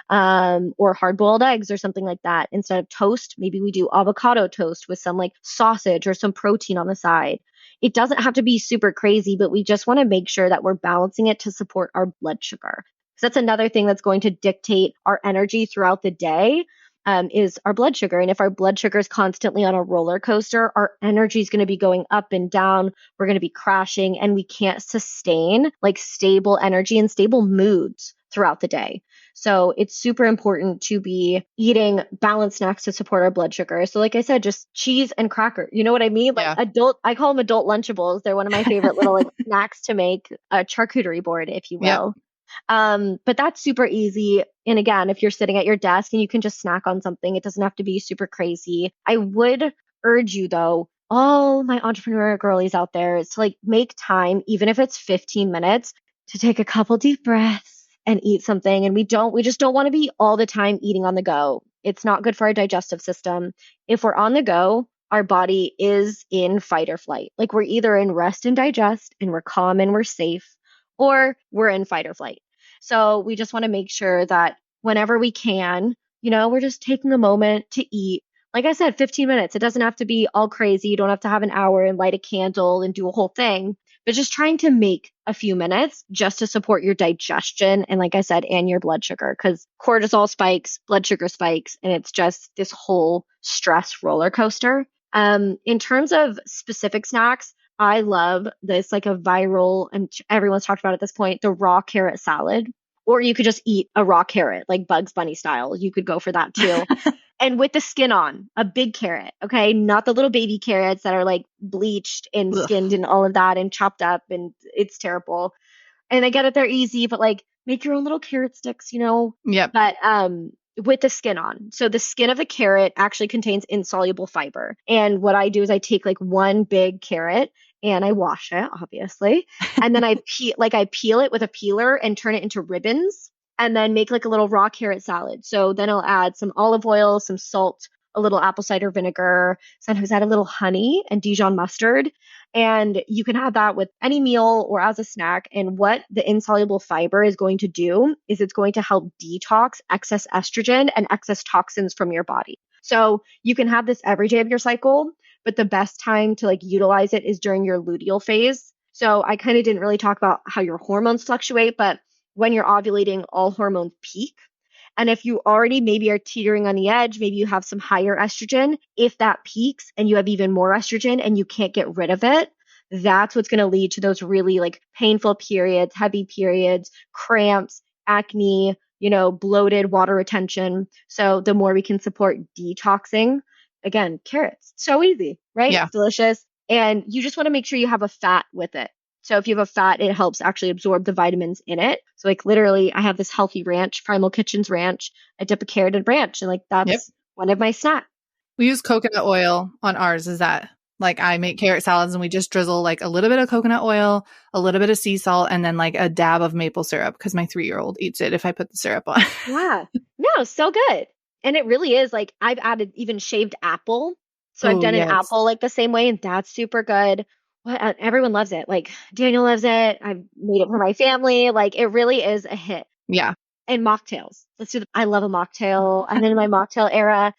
Or hard boiled eggs or something like that. Instead of toast, maybe we do avocado toast with some like sausage or some protein on the side. It doesn't have to be super crazy, but we just want to make sure that we're balancing it to support our blood sugar. So that's another thing that's going to dictate our energy throughout the day. Is our blood sugar. And if our blood sugar is constantly on a roller coaster, our energy is going to be going up and down. We're going to be crashing and we can't sustain like stable energy and stable moods throughout the day. So it's super important to be eating balanced snacks to support our blood sugar. So like I said, just cheese and cracker. You know what I mean? Like I call them adult Lunchables. They're one of my favorite little like snacks to make, a charcuterie board, if you will. Yep. But that's super easy. And again, if you're sitting at your desk and you can just snack on something, it doesn't have to be super crazy. I would urge you though, all my entrepreneur girlies out there, is to like make time, even if it's 15 minutes, to take a couple deep breaths and eat something. And we just don't want to be all the time eating on the go. It's not good for our digestive system. If we're on the go, our body is in fight or flight. Like we're either in rest and digest and we're calm and we're safe, or we're in fight or flight. So we just want to make sure that whenever we can, we're just taking a moment to eat. Like I said, 15 minutes. It doesn't have to be all crazy. You don't have to have an hour and light a candle and do a whole thing, but just trying to make a few minutes just to support your digestion. And like I said, and your blood sugar, because cortisol spikes, blood sugar spikes, and it's just this whole stress roller coaster. In terms of specific snacks, I love this, like a viral, and everyone's talked about at this point, the raw carrot salad. Or you could just eat a raw carrot, like Bugs Bunny style. You could go for that too. And with the skin on, a big carrot, okay? Not the little baby carrots that are like bleached and skinned and all of that and chopped up, and it's terrible. And I get it, they're easy, but like make your own little carrot sticks, Yep. But with the skin on. So the skin of the carrot actually contains insoluble fiber. And what I do is I take like one big carrot and I wash it, obviously. And then I peel it with a peeler and turn it into ribbons and then make like a little raw carrot salad. So then I'll add some olive oil, some salt, a little apple cider vinegar, sometimes add a little honey and Dijon mustard. And you can have that with any meal or as a snack. And what the insoluble fiber is going to do is it's going to help detox excess estrogen and excess toxins from your body. So you can have this every day of your cycle, but the best time to like utilize it is during your luteal phase. So I kind of didn't really talk about how your hormones fluctuate, but when you're ovulating, all hormones peak. And if you already maybe are teetering on the edge, maybe you have some higher estrogen, if that peaks and you have even more estrogen and you can't get rid of it, that's what's going to lead to those really like painful periods, heavy periods, cramps, acne, bloated, water retention. So the more we can support detoxing, again, carrots, so easy, right? Yeah. It's delicious. And you just want to make sure you have a fat with it. So if you have a fat, it helps actually absorb the vitamins in it. So like literally I have this healthy ranch, Primal Kitchens ranch. I dip a carrot in ranch and like that's one of my snacks. We use coconut oil on ours. Is that like I make carrot salads and we just drizzle like a little bit of coconut oil, a little bit of sea salt, and then like a dab of maple syrup because my 3-year-old eats it if I put the syrup on. Yeah. No, so good. And it really is like I've added even shaved apple. So I've done an apple like the same way and that's super good. everyone loves it. Like Daniel loves it. I've made it for my family. Like it really is a hit. Yeah. And mocktails. I love a mocktail. I'm in my mocktail era.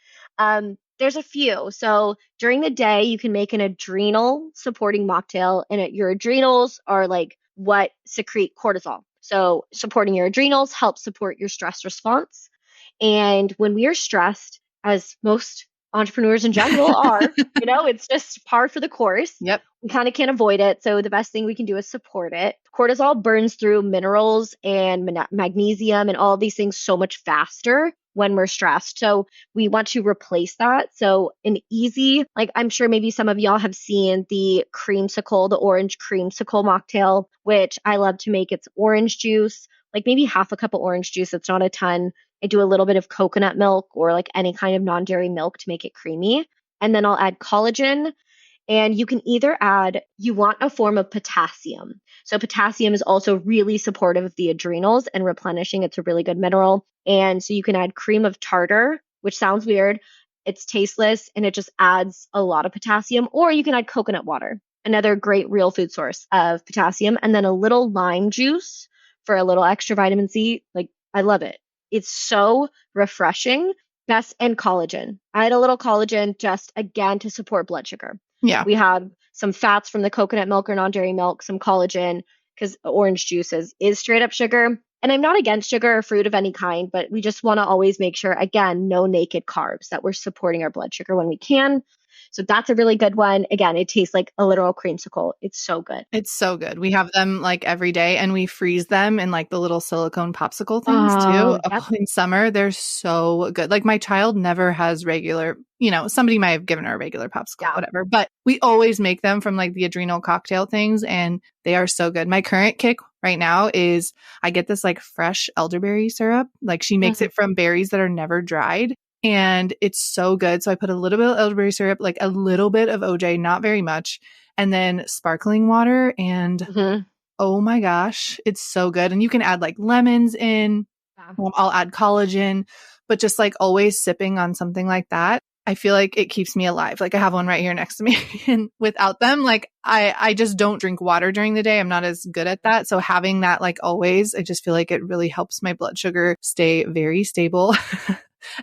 There's a few. So during the day, you can make an adrenal supporting mocktail, and your adrenals are like what secrete cortisol. So supporting your adrenals helps support your stress response. And when we are stressed, as most entrepreneurs in general are, it's just par for the course. Yep. We kind of can't avoid it. So the best thing we can do is support it. Cortisol burns through minerals and magnesium and all of these things so much faster when we're stressed. So we want to replace that. So an easy, like I'm sure maybe some of y'all have seen the creamsicle, the orange creamsicle mocktail, which I love to make. It's orange juice, like maybe half a cup of orange juice. It's not a ton. I do a little bit of coconut milk or like any kind of non-dairy milk to make it creamy. And then I'll add collagen. And you can either you want a form of potassium. So potassium is also really supportive of the adrenals and replenishing. It's a really good mineral. And so you can add cream of tartar, which sounds weird. It's tasteless and it just adds a lot of potassium. Or you can add coconut water, another great real food source of potassium. And then a little lime juice for a little extra vitamin C. Like, I love it. It's so refreshing. Best, and collagen. I add a little collagen just again to support blood sugar. Yeah. We have some fats from the coconut milk or non-dairy milk, some collagen, because orange juice is straight up sugar. And I'm not against sugar or fruit of any kind, but we just want to always make sure, again, no naked carbs, that we're supporting our blood sugar when we can. So that's a really good one. Again, it tastes like a literal creamsicle. It's so good. It's so good. We have them like every day, and we freeze them in like the little silicone popsicle things too. Yep. In summer, they're so good. Like my child never has regular, somebody might have given her a regular popsicle, whatever, but we always make them from like the adrenal cocktail things, and they are so good. My current kick right now is I get this like fresh elderberry syrup. Like she makes it from berries that are never dried. And it's so good. So I put a little bit of elderberry syrup, like a little bit of OJ, not very much, and then sparkling water. And oh my gosh, it's so good. And you can add like lemons in. I'll add collagen, but just like always sipping on something like that, I feel like it keeps me alive. Like I have one right here next to me. And without them, like I just don't drink water during the day. I'm not as good at that. So having that like always, I just feel like it really helps my blood sugar stay very stable.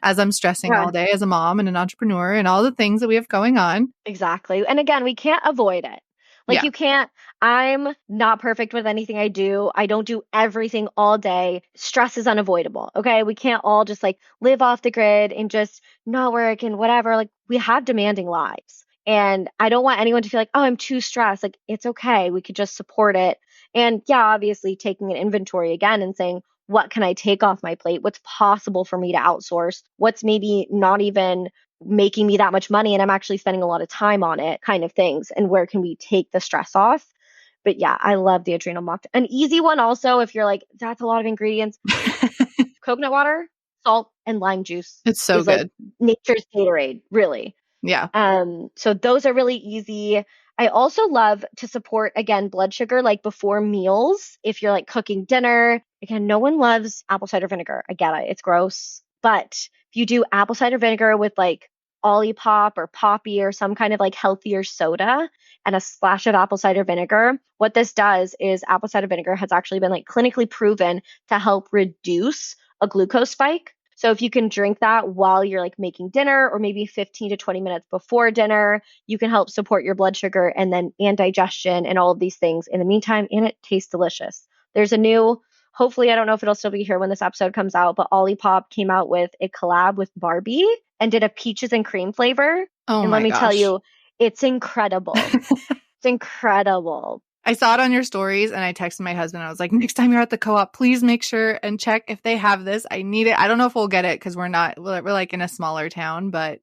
As I'm stressing all day as a mom and an entrepreneur and all the things that we have going on. Exactly. And again, we can't avoid it. Like you can't, I'm not perfect with anything I do. I don't do everything all day. Stress is unavoidable. Okay. We can't all just like live off the grid and just not work and whatever. Like we have demanding lives. And I don't want anyone to feel like, oh, I'm too stressed. Like it's okay. We could just support it. And yeah, obviously taking an inventory again and saying, what can I take off my plate? What's possible for me to outsource? What's maybe not even making me that much money and I'm actually spending a lot of time on it, kind of things. And where can we take the stress off? But yeah, I love the adrenal mocktail. An easy one also, if you're like, that's a lot of ingredients. Coconut water, salt, and lime juice. It's so good. Like nature's Gatorade, really. Yeah. So those are really easy. I also love to support, again, blood sugar, like before meals. If you're like cooking dinner, again, no one loves apple cider vinegar. I get it. It's gross. But if you do apple cider vinegar with like Olipop or Poppy or some kind of like healthier soda and a splash of apple cider vinegar, what this does is apple cider vinegar has actually been like clinically proven to help reduce a glucose spike. So if you can drink that while you're like making dinner or maybe 15 to 20 minutes before dinner, you can help support your blood sugar and digestion and all of these things in the meantime. And it tastes delicious. There's a new, hopefully, I don't know if it'll still be here when this episode comes out, but Olipop came out with a collab with Barbie and did a peaches and cream flavor. Oh and my let me gosh. tell you, it's incredible. It's incredible. I saw it on your stories and I texted my husband. I was like, next time you're at the co-op, please make sure and check if they have this. I need it. I don't know if we'll get it because we're like in a smaller town, but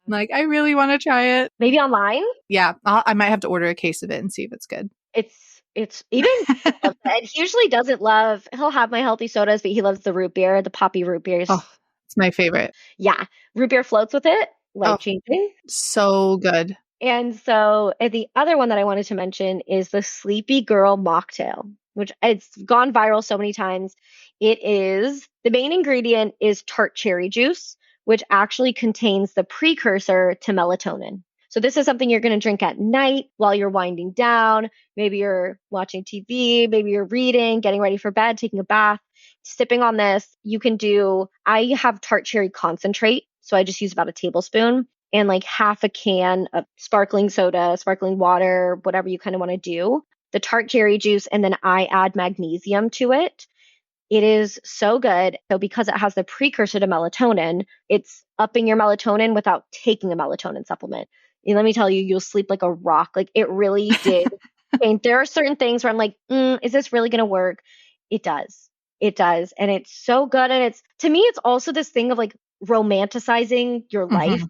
like, I really want to try it. Maybe online? Yeah. I might have to order a case of it and see if it's good. It's even, and he usually doesn't love, he'll have my healthy sodas, but he loves the root beer, the Poppy root beers. Oh, it's my favorite. Yeah. Root beer floats with it, life changing. So good. And so the other one that I wanted to mention is the Sleepy Girl mocktail, which it's gone viral so many times. The main ingredient is tart cherry juice, which actually contains the precursor to melatonin. So this is something you're going to drink at night while you're winding down. Maybe you're watching TV, maybe you're reading, getting ready for bed, taking a bath, sipping on this. I have tart cherry concentrate. So I just use about a tablespoon and like half a can of sparkling soda, sparkling water, whatever you kind of want to do, the tart cherry juice, and then I add magnesium to it. It is so good. So because it has the precursor to melatonin, it's upping your melatonin without taking a melatonin supplement. And let me tell you, you'll sleep like a rock. Like it really did. And there are certain things where I'm like, is this really going to work? It does. It does. And it's so good. And to me, it's also this thing of like romanticizing your life.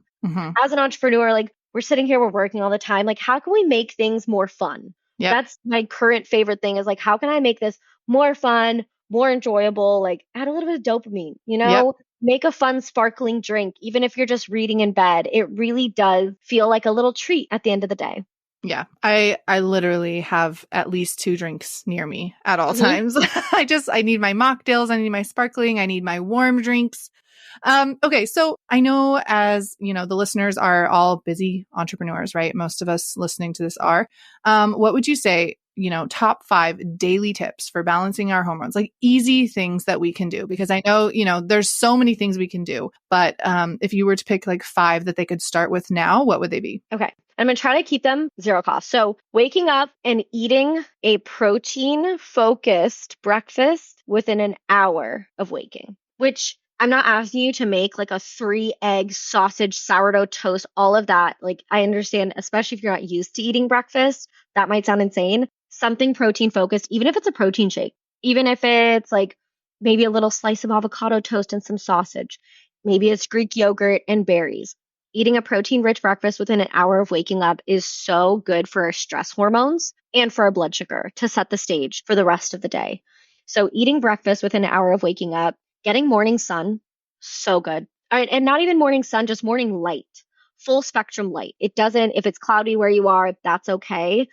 As an entrepreneur, like we're sitting here, we're working all the time. Like, how can we make things more fun? Yep. That's my current favorite thing is like, how can I make this more fun, more enjoyable? Like, add a little bit of dopamine, Yep. make a fun, sparkling drink, even if you're just reading in bed. It really does feel like a little treat at the end of the day. Yeah. I literally have at least 2 drinks near me at all times. I need my mocktails. I need my sparkling. I need my warm drinks. Okay. So I know, as you know, the listeners are all busy entrepreneurs, right? Most of us listening to this are. What would you say, top 5 daily tips for balancing our hormones, like easy things that we can do? Because I know, there's so many things we can do, but if you were to pick like 5 that they could start with now, what would they be? Okay. I'm going to try to keep them zero cost. So waking up and eating a protein focused breakfast within an hour of waking, which I'm not asking you to make like a 3-egg sausage, sourdough toast, all of that. Like I understand, especially if you're not used to eating breakfast, that might sound insane. Something protein focused, even if it's a protein shake, even if it's like maybe a little slice of avocado toast and some sausage, maybe it's Greek yogurt and berries. Eating a protein rich breakfast within an hour of waking up is so good for our stress hormones and for our blood sugar to set the stage for the rest of the day. So eating breakfast within an hour of waking up, getting morning sun, so good. All right, and not even morning sun, just morning light, full spectrum light. It doesn't, if it's cloudy where you are, that's okay.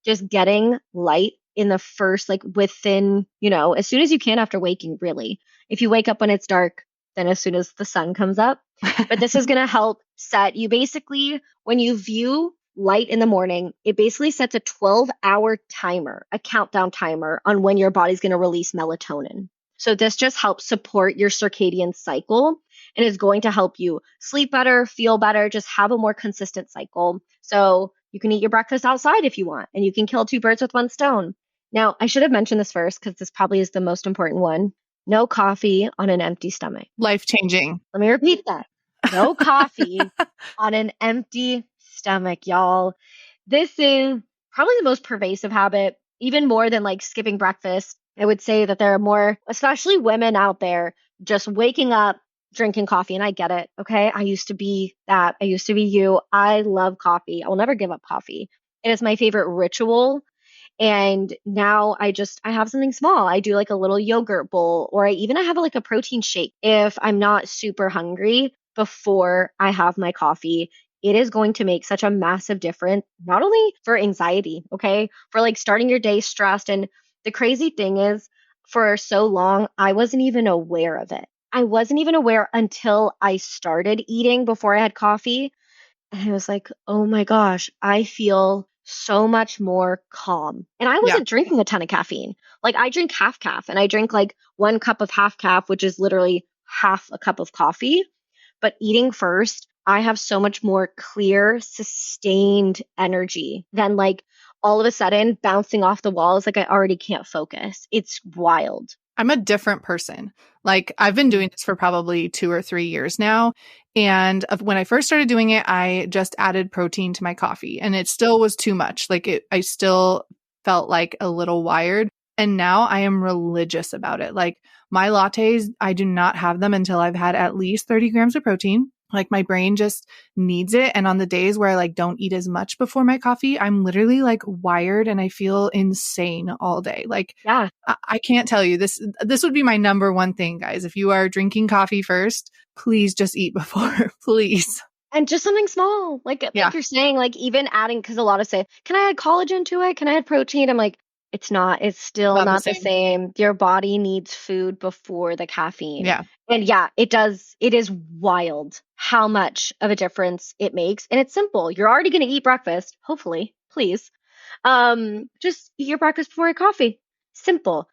Just getting light in the first, like within, as soon as you can after waking, really. If you wake up when it's dark, then as soon as the sun comes up. But this is going to help set you basically, when you view light in the morning, it basically sets a 12-hour timer, a countdown timer on when your body's going to release melatonin. So this just helps support your circadian cycle and is going to help you sleep better, feel better, just have a more consistent cycle. So you can eat your breakfast outside if you want, and you can kill 2 birds with 1 stone. Now, I should have mentioned this first because this probably is the most important one. No coffee on an empty stomach. Life-changing. Let me repeat that. No coffee on an empty stomach, y'all. This is probably the most pervasive habit, even more than like skipping breakfast. I would say that there are more, especially women out there, just waking up, drinking coffee. And I get it. Okay. I used to be that. I used to be you. I love coffee. I will never give up coffee. It is my favorite ritual. And now I have something small. I do like a little yogurt bowl, or I have like a protein shake if I'm not super hungry before I have my coffee. It is going to make such a massive difference, not only for anxiety, okay, for like starting your day stressed. And the crazy thing is, for so long, I wasn't even aware of it. I wasn't even aware until I started eating before I had coffee. And I was like, oh my gosh, I feel so much more calm. And I wasn't drinking a ton of caffeine. Like I drink half calf, and I drink like 1 cup of half calf, which is literally half a cup of coffee. But eating first, I have so much more clear, sustained energy than like all of a sudden bouncing off the walls. Like I already can't focus. It's wild. I'm a different person. Like I've been doing this for probably 2 or 3 years now. And when I first started doing it, I just added protein to my coffee, and it still was too much. I still felt like a little wired. And now I am religious about it. Like my lattes, I do not have them until I've had at least 30 grams of protein. Like my brain just needs it. And on the days where I like don't eat as much before my coffee, I'm literally like wired and I feel insane all day. Like Yeah. I can't tell you this would be my number one thing, guys. If you are drinking coffee first, please just eat before, please. And just something small, like you're saying, like even adding, because a lot of say, can I add collagen to it? Can I add protein? I'm like, It's not. It's still Not the not the same. same. Your body needs food before the caffeine. Yeah. And yeah, it does. It is wild how much of a difference it makes. And it's simple. You're already going to eat breakfast, hopefully, please. Just eat your breakfast before your coffee. Simple.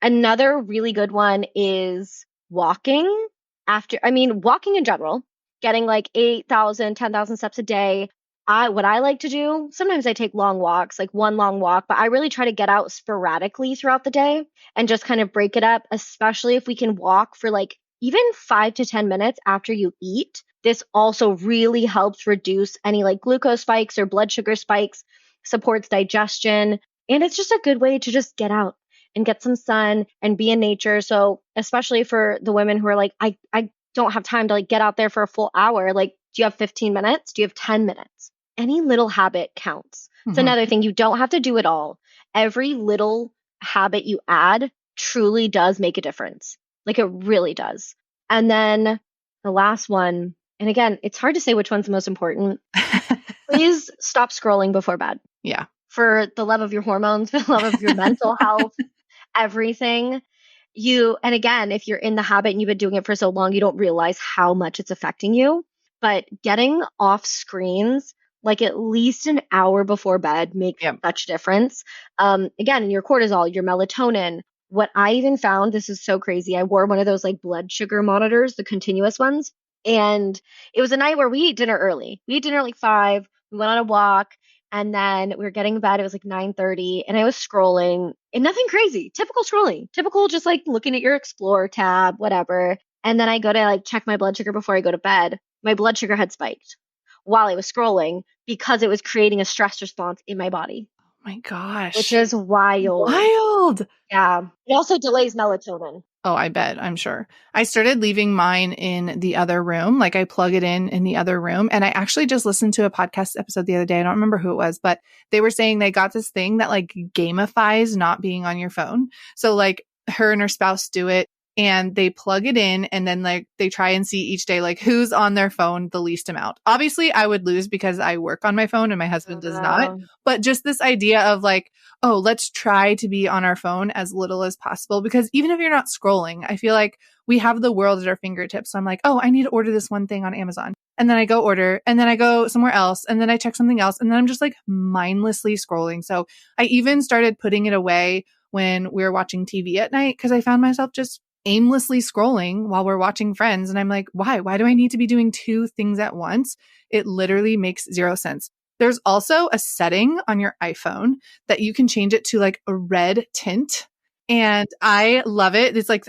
Another really good one is walking walking in general, getting like 8,000, 10,000 steps a day. What I like to do, sometimes I take long walks, like one long walk, but I really try to get out sporadically throughout the day and just kind of break it up, especially if we can walk for like even 5 to 10 minutes after you eat. This also really helps reduce any like glucose spikes or blood sugar spikes, supports digestion, and it's just a good way to just get out and get some sun and be in nature. So, especially for the women who are like, I don't have time to like get out there for a full hour. Like, do you have 15 minutes? Do you have 10 minutes? Any little habit counts. It's Mhm. another thing. You don't have to do it all. Every little habit you add truly does make a difference. Like it really does. And then the last one, and again, it's hard to say which one's the most important. Please stop scrolling before bed. Yeah. For the love of your hormones, for the love of your mental health, everything. And again, if you're in the habit and you've been doing it for so long, you don't realize how much it's affecting you. But getting off screens, like at least an hour before bed, makes Yep. such a difference. Again, in your cortisol, your melatonin. What I even found, this is so crazy. I wore one of those like blood sugar monitors, the continuous ones. And it was a night where we ate dinner early. We ate dinner at like 5. We went on a walk. And then we were getting in bed. It was like 9:30, and I was scrolling, and nothing crazy. Typical scrolling. Typical just like looking at your Explore tab, whatever. And then I go to like check my blood sugar before I go to bed. My blood sugar had spiked while I was scrolling because it was creating a stress response in my body, Oh my which gosh. is wild. Wild. Yeah. It also delays melatonin. Oh, I bet. I'm sure. I started leaving mine in the other room. Like I plug it in the other room. And I actually just listened to a podcast episode the other day. I don't remember who it was, but they were saying they got this thing that like gamifies not being on your phone. So like her and her spouse do it and they plug it in and then like they try and see each day like who's on their phone the least amount. Obviously, I would lose because I work on my phone and my husband does not. But just this idea of like, oh, let's try to be on our phone as little as possible. Because even if you're not scrolling, I feel like we have the world at our fingertips. So I'm like, oh, I need to order this one thing on Amazon. And then I go order and then I go somewhere else and then I check something else. And then I'm just like mindlessly scrolling. So I even started putting it away when we were watching TV at night because I found myself just aimlessly scrolling while we're watching Friends. And I'm like, why? Why do I need to be doing 2 things at once? It literally makes 0 sense. There's also a setting on your iPhone that you can change it to like a red tint. And I love it. It's like,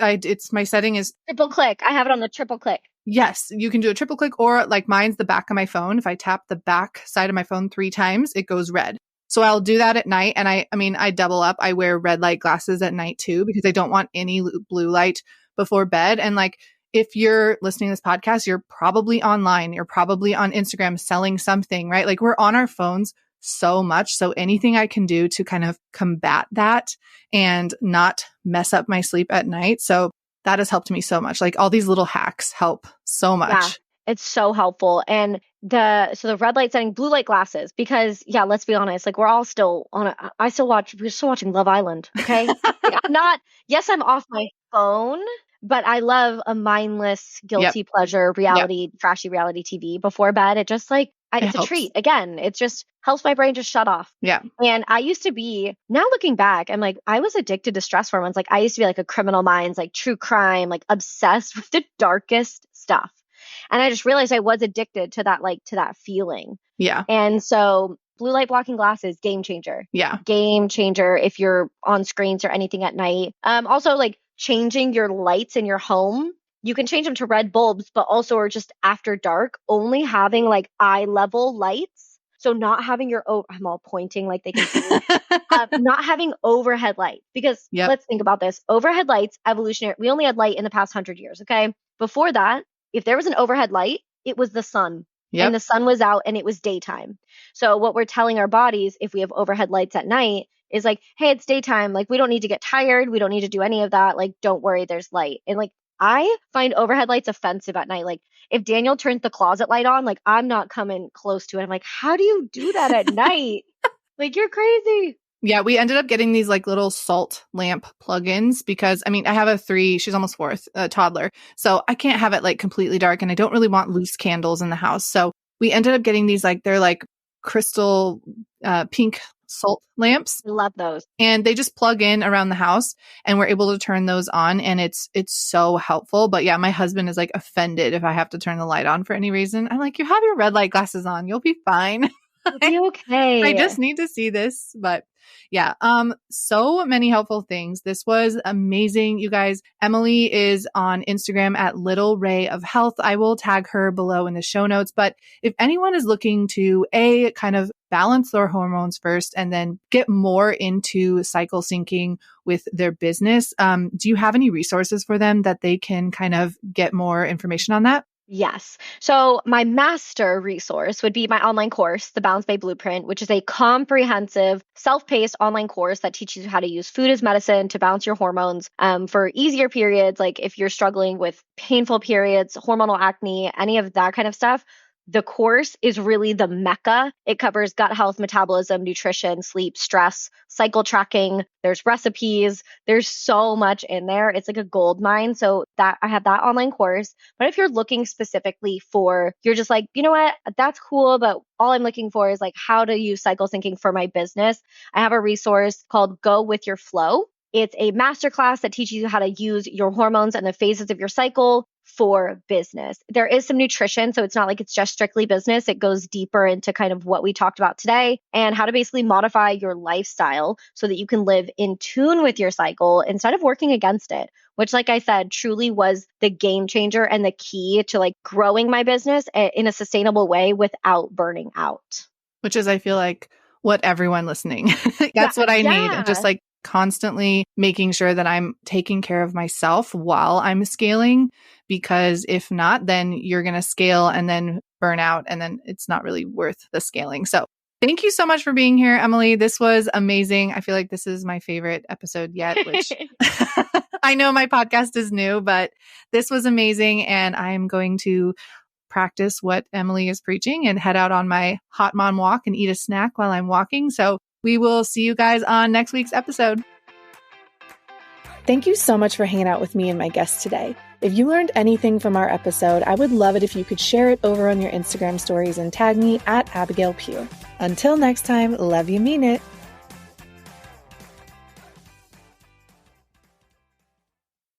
my setting is Triple click. I have it on the triple click. yes, you can do a triple click or like mine's the back of my phone. If I tap the back side of my phone 3 times, it goes red. So I'll do that at night. And I mean, I double up. I wear red light glasses at night too, because I don't want any blue light before bed. And like, if you're listening to this podcast, you're probably online, you're probably on Instagram selling something, right? Like we're on our phones so much. So anything I can do to kind of combat that and not mess up my sleep at night. So that has helped me so much. Like all these little hacks help so much. Yeah, it's so helpful. And the red light setting, blue light glasses, because yeah, let's be honest, like we're all still on we're still watching Love Island. Okay. Like, yes, I'm off my phone, but I love a mindless, guilty pleasure trashy reality TV before bed. It just like, it's a helps. treat. Again, it just helps my brain just shut off. Yeah. And I used to be, now looking back, I'm like, I was addicted to stress hormones. Like I used to be like a Criminal Minds, like true crime, like obsessed with the darkest stuff. And I just realized I was addicted to that, like to that feeling. Yeah. And so blue light blocking glasses, game changer. Yeah. Game changer if you're on screens or anything at night. Also like changing your lights in your home. You can change them to red bulbs, but also or just after dark, only having like eye level lights. So not having I'm all pointing like they can see. Not having overhead lights, because let's think about this. Overhead lights, evolutionary, we only had light in the past 100 years. Okay. Before that, if there was an overhead light, it was the sun. And the sun was out and it was daytime. So what we're telling our bodies if we have overhead lights at night is like, hey, it's daytime. Like we don't need to get tired. We don't need to do any of that. Like, don't worry, there's light. And like, I find overhead lights offensive at night. Like if Daniel turns the closet light on, like I'm not coming close to it. I'm like, how do you do that at night? Like you're crazy. Yeah, we ended up getting these like little salt lamp plugins because I have a 3, she's almost 4, a toddler. So I can't have it like completely dark and I don't really want loose candles in the house. So we ended up getting these they're like crystal pink salt lamps. I love those. And they just plug in around the house and we're able to turn those on and it's so helpful. But yeah, my husband is like offended if I have to turn the light on for any reason. I'm like, you have your red light glasses on. You'll be fine. It'll be okay. I just need to see this. But yeah, so many helpful things. This was amazing. You guys, Emily is on Instagram at Little Ray of Health. I will tag her below in the show notes. But if anyone is looking to kind of balance their hormones first and then get more into cycle syncing with their business, do you have any resources for them that they can kind of get more information on that? Yes. So my master resource would be my online course, The Balance Bay Blueprint, which is a comprehensive, self-paced online course that teaches you how to use food as medicine to balance your hormones for easier periods. Like if you're struggling with painful periods, hormonal acne, any of that kind of stuff. The course is really the mecca. It covers gut health, metabolism, nutrition, sleep, stress, cycle tracking. There's recipes. There's so much in there. It's like a gold mine. So that I have that online course. But if you're looking specifically you're just like, you know what, that's cool, but all I'm looking for is like how to use cycle syncing for my business. I have a resource called Go With Your Flow. It's a masterclass that teaches you how to use your hormones and the phases of your cycle for business. There is some nutrition, so it's not like it's just strictly business. It goes deeper into kind of what we talked about today and how to basically modify your lifestyle so that you can live in tune with your cycle instead of working against it, which, like I said, truly was the game changer and the key to like growing my business in a sustainable way without burning out. Which is, I feel like, what everyone listening, that's what I need. And just like constantly making sure that I'm taking care of myself while I'm scaling, because if not, then you're going to scale and then burn out and then it's not really worth the scaling. So thank you so much for being here, Emily. This was amazing. I feel like this is my favorite episode yet, which I know my podcast is new, but this was amazing. And I'm going to practice what Emily is preaching and head out on my hot mom walk and eat a snack while I'm walking. So we will see you guys on next week's episode. Thank you so much for hanging out with me and my guests today. If you learned anything from our episode, I would love it if you could share it over on your Instagram stories and tag me at Abigail Pugh. Until next time, love you, mean it.